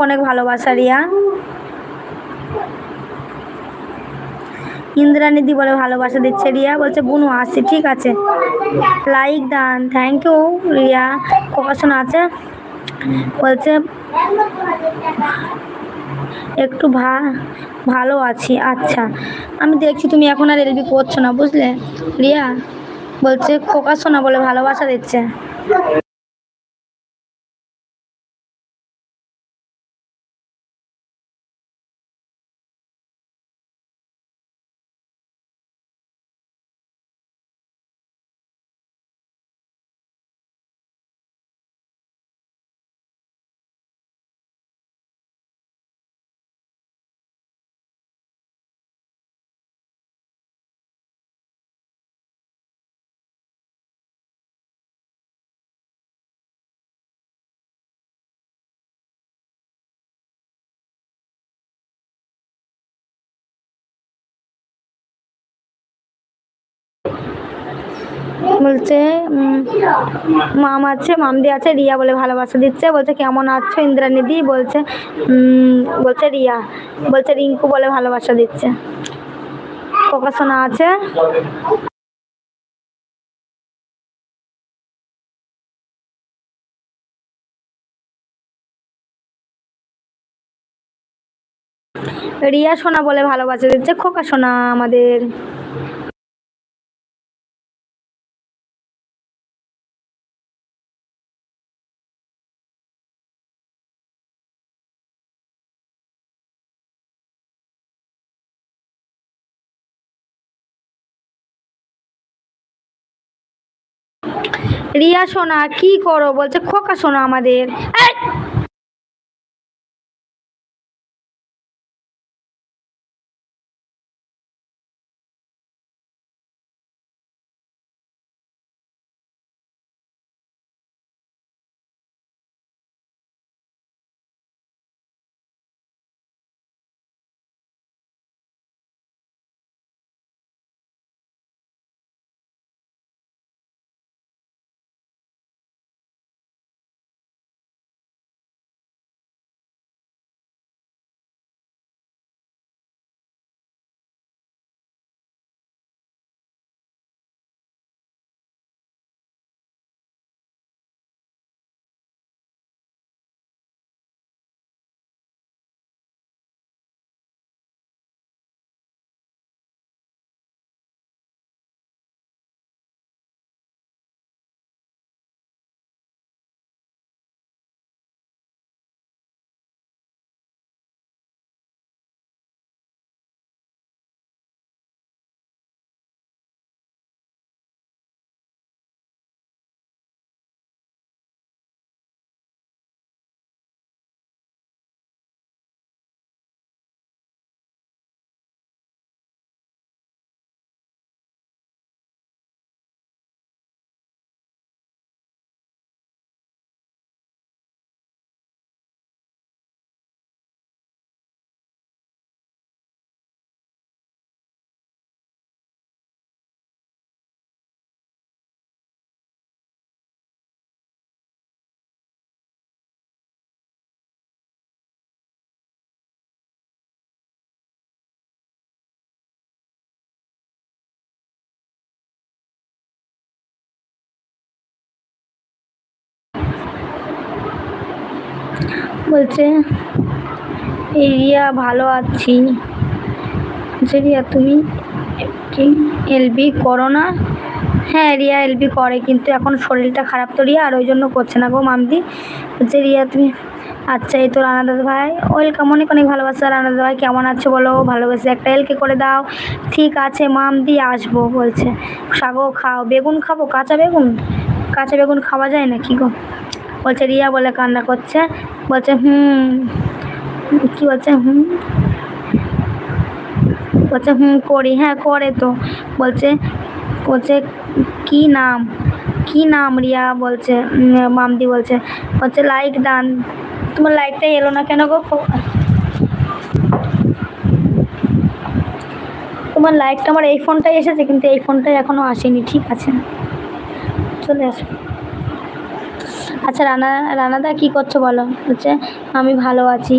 অনেক ভালোবাসা রিয়া। ইন্দ্রানিধি বলে ভালোবাসা দিচ্ছে রিয়া, বলছে বুনু আসছি, ঠিক আছে লাইক দান, থ্যাংক ইউ রিয়া। প্রকাশন আছে বলছে একটু ভালো আছি। আচ্ছা, আমি দেখছি তুমি এখন আর এলবি করছো না বুঝলে রিয়া। বলছে খোকা সোনা বলে ভালোবাসা দিচ্ছে। বলছে মাম আছে, মামদি আছে, রিয়া বলে ভালোবাসা দিচ্ছে। বলছে কেমন আছো ইন্দ্রানিধি, বলছে বলছে রিয়া। বলছে রিঙ্কু বলে ভালোবাসা দিচ্ছে। প্রকাশনা আছে। রিয়া সোনা বলে ভালোবাসা দিচ্ছে খোকা সোনা আমাদের। রিয়া সোনা কি করো, বলছে খোকা সোনা আমাদের। বলছে রিয়া ভালো আছি। রিয়া তুমি কি এলবি করো না? হ্যাঁ রিয়া এলবি করে, কিন্তু এখন শরীরটা খারাপ তো রিয়া, আর ওই জন্য করছে না গো মামদি। বলছে রিয়া তুমি আচ্ছা। এই তো রানা দাদা ভাই ওয়েলকাম, অনেক অনেক ভালোবাসা। রানা দাদা ভাই কেমন আছে বলো, ভালোবাসে একটা এলকে করে দাও। ঠিক আছে মামদি আসবো। বলছে শাগও খাও, বেগুন খাবো, কাঁচা বেগুন, কাঁচা বেগুন খাওয়া যায় না কি গো। বলছে রিয়া বলে কান্না করছে। বলছে কি বলছে বলছে করি, হ্যাঁ করে তো। বলছে বলছে কি নাম, কি নাম রিয়া। বলছে মামদি বলছে বলছে লাইক দান। তোমার লাইকটাই এলো না কেন গো? তোমার লাইকটা আমার এই ফোনটাই এসেছে, কিন্তু এই ফোনটাই এখনো আসেনি। ঠিক আছে চলে আসো। আচ্ছা রানাদা কী করছো বলো? বলছে আমি ভালো আছি।